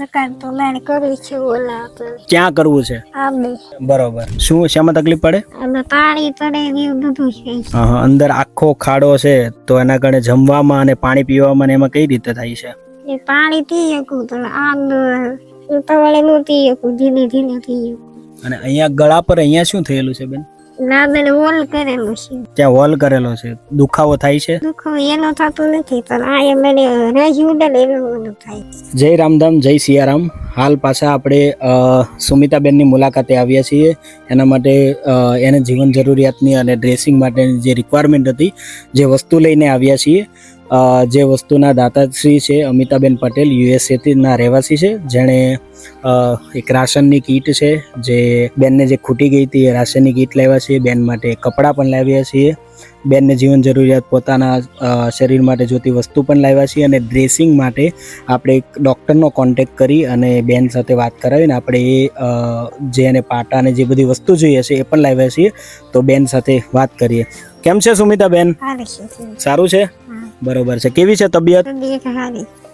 નકાર તો મારે કરવી છે ઓલા પર ક્યાં કરવું છે? આમે બરોબર. શું શેમાં તકલીફ પડે? આમે પાણી પડે ને એવું બધું છે. હા, અંદર આખો ખાડો છે તો એના કારણે જમવામાં અને પાણી પીવામાં ને એમાં કઈ રીતે થાય છે? એ પાણી પી શકું તો આમ ઉતાવળે નું પી શકું, ધીમે ધીમે પી શકું. અને અહીંયા ગળા પર અહીંયા શું થયેલું છે બેન? ના મને વોલ કરેલું છે. ત્યાં હોલ કરેલો છે. દુખાવો થાય છે? દુઃખ એનો થતું નથી પણ આ મને રજ ઉડે એનું થાય. જય રામધામ, જય સિયારામ. હાલ પાછા આપણે સુમિતાબેનની મુલાકાતે આવ્યા છીએ. એના માટે એને જીવન જરૂરિયાતની અને ડ્રેસિંગ માટેની જે રિક્વાયરમેન્ટ હતી, જે વસ્તુ લઈને આવ્યા છીએ. જે વસ્તુના દાતાશ્રી છે અમિતાબેન પટેલ, યુએસએથી ના રહેવાસી છે, જેણે એક રાશનની કીટ છે જે બેનને જે ખૂટી ગઈ હતી એ રાશનની કીટ લાવ્યા છીએ. બેન માટે કપડાં પણ લાવ્યા છીએ. બેનને જીવન જરૂરિયાત પોતાના શરીર માટે જોતી વસ્તુ પણ લાવ્યા છીએ. અને ડ્રેસિંગ માટે આપણે એક ડૉક્ટરનો કોન્ટેક્ટ કરી અને બેન સાથે વાત કરાવીને આપણે જે એને પાટા અને જે બધી વસ્તુ જોઈએ છે એ પણ લાવ્યા છીએ. તો બેન સાથે વાત કરીએ. કેમ છે સુમિતાબેન? સારું છે? બરોબર છે. કેવી છે તબિયત?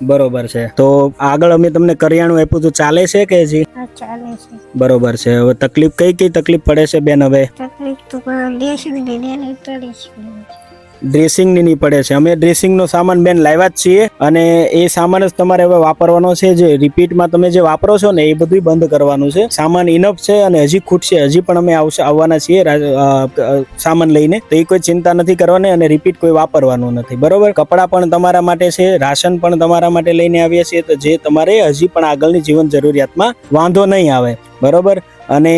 બરોબર છે. તો આગળ અમે તમને કરિયાણું આપ્યું તો ચાલે છે કે હજી? ચાલે છે. બરોબર છે. હવે તકલીફ કઈ તકલીફ પડે છે બેન? હવે તકલીફ તો પડે છે. ડ્રેસિંગની નહીં પડે છે. અમે ડ્રેસિંગનો સામાન બેન લાવ્યા જ છીએ અને એ સામાન જ તમારે હવે વાપરવાનો છે. જે રિપીટમાં તમે જે વાપરો છો ને એ બધું બંધ કરવાનું છે. સામાન ઇનફ છે અને હજી ખૂટશે. હજી પણ અમે આવવાના છીએ સામાન લઈને, તો એ કોઈ ચિંતા નથી કરવાની અને રિપીટ કોઈ વાપરવાનું નથી. બરોબર. કપડાં પણ તમારા માટે છે, રાશન પણ તમારા માટે લઈને આવ્યા છીએ, તો જે તમારે હજી પણ આગળની જીવન જરૂરિયાતમાં વાંધો નહીં આવે. બરોબર. અને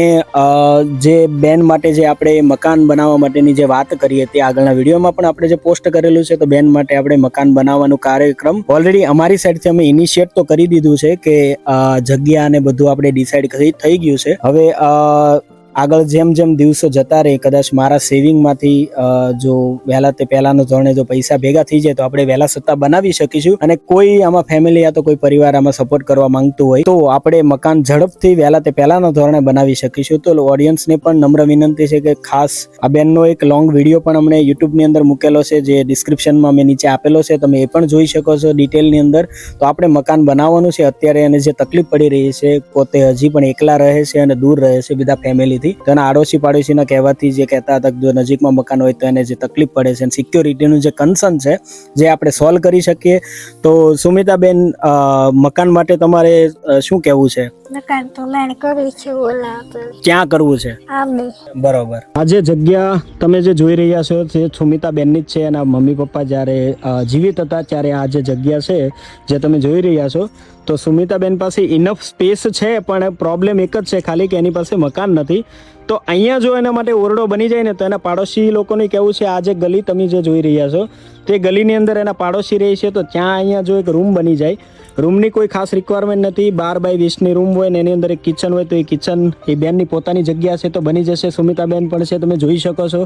જે બેન માટે જે આપણે મકાન બનાવવા માટેની જે વાત કરી હતી આગળના વિડીયોમાં પણ આપણે જે પોસ્ટ કરેલું છે, તો બેન માટે આપણે મકાન બનાવવાનું કાર્યક્રમ ઓલરેડી અમારી સાઈડથી અમે ઇનિશિયેટ તો કરી દીધું છે કે જગ્યા અને બધું આપણે ડિસાઈડ થઈ ગયું છે. હવે આગળ જેમ જેમ દિવસો જતા રહે, કદાચ મારા સેવિંગમાંથી જો પહેલાના ધોરણે જો પૈસા ભેગા થઈ જાય તો આપણે વહેલા સત્તા બનાવી શકીશું. અને કોઈ આમાં ફેમિલી યા તો કોઈ પરિવાર આમાં સપોર્ટ કરવા માંગતું હોય તો આપણે મકાન ઝડપથી પહેલાના ધોરણે બનાવી શકીશું. તો ઓડિયન્સને પણ નમ્ર વિનંતી છે કે ખાસ આ બેનનો એક લોંગ વિડીયો પણ અમને યુટ્યુબની અંદર મૂકેલો છે, જે ડિસ્ક્રિપ્શનમાં મેં નીચે આપેલો છે, તમે એ પણ જોઈ શકો છો ડિટેલની અંદર. તો આપણે મકાન બનાવવાનું છે અત્યારે, અને જે તકલીફ પડી રહી છે, પોતે હજી પણ એકલા રહે છે અને દૂર રહે છે બધા ફેમિલી. તેના આડોશી પાડોશીના કહેવાથી જે કહેતા હતા જો નજીકમાં મકાન હોય તો એને જે તકલીફ પડે છે, સિક્યોરિટીનું જે કન્સર્ન છે જે આપણે સોલ્વ કરી શકીએ. તો સુમિતાબેન, મકાન માટે તમારે શું કહેવું છે? નકાર તો મારે કરવી છે ઓલા પર. ક્યાં કરવું છે? આમે. બરોબર. આ જે જગ્યા તમે જે જોઈ રહ્યા છો તે સુમિતાબેનની જ છે. એના મમ્મી પપ્પા જ્યારે જીવિત હતા ત્યારે આ જે જગ્યા છે જે તમે જોઈ રહ્યા છો, તો સુમિતાબેન પાસે ઇનફ સ્પેસ છે, પણ પ્રોબ્લેમ એક જ છે ખાલી કે એની પાસે મકાન નથી. તો અહીંયા જો એના માટે ઓરડો બની જાય ને તો એના પાડોશી લોકોને કહેવું છે, આ જે ગલી તમે જે જોઈ રહ્યા છો તે ગલીની અંદર એના પાડોશી રહે છે, તો ત્યાં અહીંયા જો એક રૂમ બની જાય. રૂમની કોઈ ખાસ રિક્વાયરમેન્ટ નથી. 12x20ની રૂમ હોય ને એની અંદર એક કિચન હોય, તો એ કિચન એ બેનની પોતાની જગ્યા છે તો બની જશે. સુમિતાબેન પણ છે, તમે જોઈ શકો છો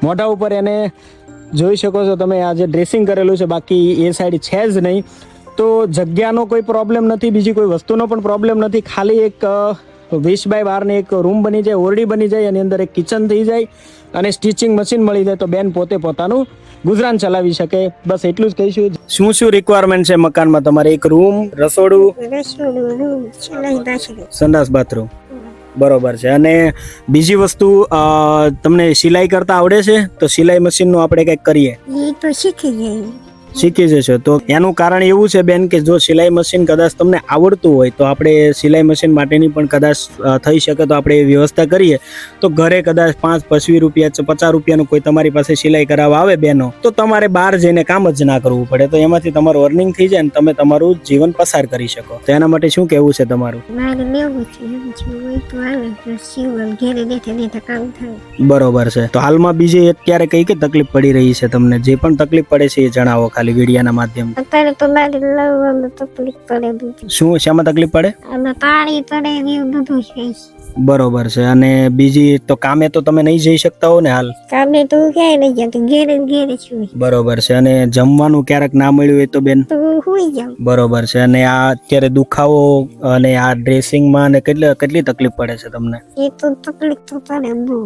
મોઢા ઉપર એને જોઈ શકો છો તમે આ જે ડ્રેસિંગ કરેલું છે, બાકી એ સાઈડ છે જ નહીં. તો જગ્યાનો કોઈ પ્રોબ્લેમ નથી, બીજી કોઈ વસ્તુનો પણ પ્રોબ્લેમ નથી. ખાલી એક 20x12 એક રૂમ બની જાય, ઓરડી બની જાય, એની અંદર એક કિચન થઈ જાય અને સ્ટિચિંગ મશીન મળી જાય તો બેન પોતે પોતાનું ગુજરાન ચલાવી શકે. બસ એટલું જ કહીશું. શું શું રિક્વાયરમેન્ટ છે મકાનમાં તમારે? એક રૂમ, રસોડું, સંડાસ, બાથરૂમ. બરોબર છે. અને બીજી વસ્તુ, તમને સિલાઈ કરતા આવડે છે? તો સિલાઈ મશીનનું આપણે કંઈક કરીએ. એ તો શીખી જશો. તો એનું કારણ એવું છે બેન કે જો સિલાઈ મશીન કદાચ તમને આવડતું હોય તો આપણે સિલાઈ મશીન માટેની પણ કદાચ થઈ શકે તો આપણે એ વ્યવસ્થા કરીએ. તો ઘરે કદાચ 5-20 રૂપિયા, 50 રૂપિયાનું કોઈ તમારી પાસે સિલાઈ કરાવવા આવે બેનો, તો તમારે બહાર જઈને કામ જ ના કરવું પડે. તો એમાંથી તમારું અર્નિંગ થઈ જાય અને તમે તમારું જીવન પસાર કરી શકો. તો એના માટે શું કહેવું છે તમારું? બરોબર છે. તો હાલમાં બીજી અત્યારે કઈ તકલીફ પડી રહી છે તમને? જે પણ તકલીફ પડે છે એ જણાવો ખાલી વિડિયાના માધ્યમથી. અત્યારે તો મારે લવવામાં તકલીફ પડે. શું શેમાં તકલીફ પડે? પાણી પડે એવું બધું છે. બરોબર છે. અને બીજી તો કામે તો તમે નહીં જઈ શકતા હો ને હાલ? કામે તો ક્યાંય નહીં જતો, ઘેરે છું. બરોબર છે. અને જમવાનું ક્યારેક ના મળ્યું હોય તો બેન? તો હુઈ જાઉં. બરોબર છે. અને આ અત્યારે દુખાવો અને આ ડ્રેસિંગમાં ને કેટલી તકલીફ પડે છે તમને? એ તો તકલીફ તો પડે બહુ.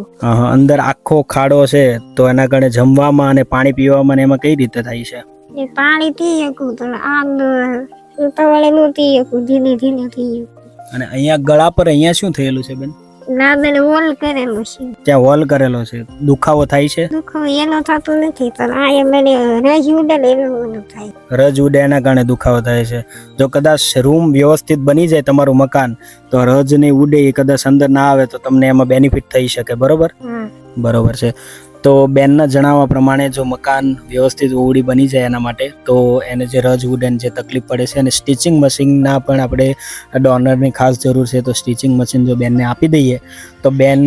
અંદર આખો ખાડો છે તો એના કારણે જમવામાં અને પાણી પીવામાં એમાં કઈ રીતે થાય છે? એ પાણી પી શકું તો આમ હું તો વળે નહોતી શકું, ધીરે ધીરે થઈ શકું. અને અહીંયા ગળા પર અહીંયા શું થયેલું છે બેન? ના બેન વોલ કરેલું છે. ત્યાં હોલ કરેલો છે, દુખાવો થાય છે? દુઃખ એનો થતું નથી, પણ આ એ મને રજ ઉડે ને એનું થાય. રજ ઉડે એના કારણે દુખાવો થાય છે. જો કદાચ રૂમ વ્યવસ્થિત બની જાય તમારું મકાન, તો રજ નહીં ઉડે એ કદાચ અંદર ના આવે તો તમને એમાં બેનિફિટ થઈ શકે. બરોબર? હા. બરોબર છે. તો બેનના જણાવવા પ્રમાણે જો મકાન વ્યવસ્થિત ઓવડી બની જાય એના માટે તો એને જે રજ ઉડેન જે તકલીફ પડે છે, અને સ્ટિચિંગ મશીનના પણ આપણે ડોનરની ખાસ જરૂર છે. તો સ્ટિચિંગ મશીન જો બેનને આપી દઈએ તો બેન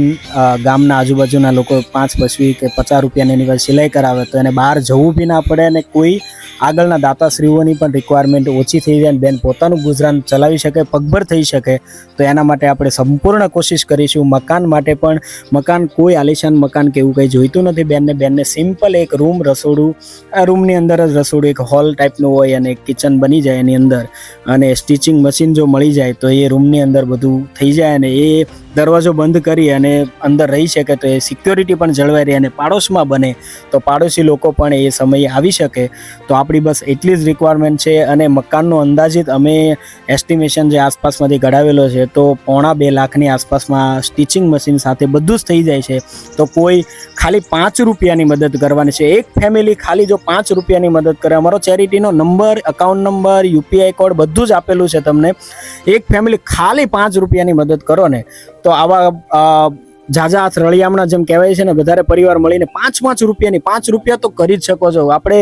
ગામના આજુબાજુના લોકો 5, 20 કે 50 રૂપિયાની એની પાસે સિલાઈ કરાવે તો એને બહાર જવું બી ના પડે, અને કોઈ આગળના દાતાશ્રીઓની પણ રિક્વાયરમેન્ટ ઓછી થઈ જાય, અને બેન પોતાનું ગુજરાન ચલાવી શકે, પગભર થઈ શકે. તો એના માટે આપણે સંપૂર્ણ કોશિશ કરીશું. મકાન માટે પણ મકાન કોઈ આલિશાન મકાન કે એવું કંઈ જોઈતું નથી બેનને સિમ્પલ એક રૂમ, રસોડું, આ રૂમની અંદર જ રસોડું એક હોલ ટાઈપનું હોય અને એક કિચન બની જાય એની અંદર, અને સ્ટિચિંગ મશીન જો મળી જાય તો એ રૂમની અંદર બધું થઈ જાય, અને એ દરવાજો બંધ કરી અને અંદર રહી શકે તો એ સિક્યોરિટી પણ જળવાઈ રહે, અને પાડોશમાં બને તો પાડોશી લોકો પણ એ સમયે આવી શકે. તો આપણી બસ એટલી જ રિક્વાયરમેન્ટ છે. અને મકાનનો અંદાજિત અમે એસ્ટિમેશન જે આસપાસમાંથી કઢાવેલો છે તો 1.5 લાખની આસપાસમાં સ્ટિચિંગ મશીન સાથે બધું જ થઈ જાય છે. તો કોઈ ખાલી 5 રૂપિયાની મદદ કરવાની છે. એક ફેમિલી ખાલી જો 5 રૂપિયાની મદદ કરે, અમારો ચેરિટીનો number, account number, UPI code બધું જ આપેલું છે તમને. એક ફેમિલી ખાલી 5 રૂપિયાની મદદ કરો ને તો આવા ઝાઝા હાથ રળિયામણા જેમ કહેવાય છે ને, વધારે પરિવાર મળીને 5 રૂપિયાની 5 રૂપિયા તો કરી જ શકો છો. આપણે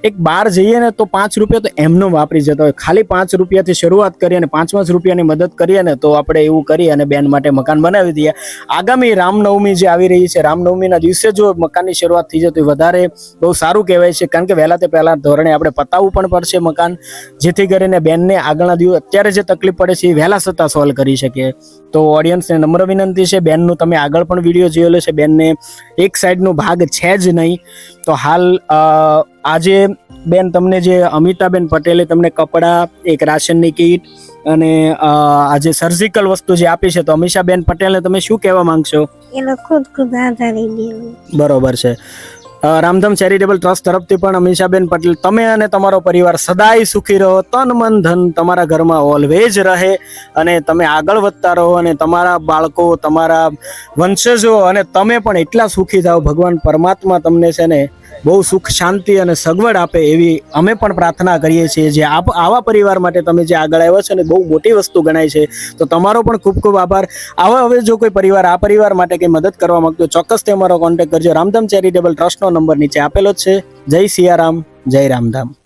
એક બહાર જઈએ ને તો 5 રૂપિયા તો એમનો વાપરી જતા હોય. ખાલી 5 રૂપિયાથી શરૂઆત કરીએ અને 5 રૂપિયાની મદદ કરીએ ને તો આપણે એવું કરી અને બેન માટે મકાન બનાવી દઈએ. આગામી રામનવમી જે આવી રહી છે, રામનવમીના દિવસે જો મકાનની શરૂઆત થઈ જાય તો વધારે બહુ સારું કહેવાય છે, કારણ કે વહેલા તે પહેલા ધોરણે આપણે પતાવવું પણ પડશે મકાન, જેથી કરીને બેનને આગળના દિવસ અત્યારે જે તકલીફ પડે છે એ વહેલા છતાં સોલ્વ કરી શકીએ. તો ઓડિયન્સને નમ્ર વિનંતી છે, બેનનું તમે આગળ પણ વિડીયો જોયેલો છે, બેનને એક સાઈડનો ભાગ છે જ નહીં. તો હાલ આજે બેન તમને જે અમિતાબેન પટેલે તમને કપડાં, એક રાશનની કીટ અને આજે સર્જિકલ વસ્તુ જે આપી છે, તો અમીષાબેન પટેલને તમે શું કહેવા માંગશો? એનો ખૂબ ખૂબ આભાર દેવું. બરોબર છે. રામધામ ચેરિટેબલ ટ્રસ્ટ તરફથી પણ અમીષાબેન પટેલ, તમે અને તમારો પરિવાર સદાય સુખી રહો, તન મન ધન તમારા ઘરમાં ઓલવેજ રહે, અને તમે આગળ વધતા રહો, અને તમારા બાળકો, તમારા વંશજો અને તમે પણ એટલા સુખી થાઓ. ભગવાન પરમાત્મા તમને છે ને બહુ સુખ, શાંતિ અને સગવડ આપે એવી અમે પણ પ્રાર્થના કરીએ છીએ. જે આવા પરિવાર માટે તમે જે આગળ આવ્યો છો ને બહુ મોટી વસ્તુ ગણાય છે. તો તમારો પણ ખૂબ ખૂબ આભાર. હવે જો કોઈ પરિવાર આ પરિવાર માટે કંઈ મદદ કરવા માંગતો ચોક્કસથી અમારો કોન્ટેક્ટ કરજો. રામધામ ચેરિટેબલ ટ્રસ્ટનો નંબર નીચે આપેલો જ છે. જય સિયારામ, જય રામધામ.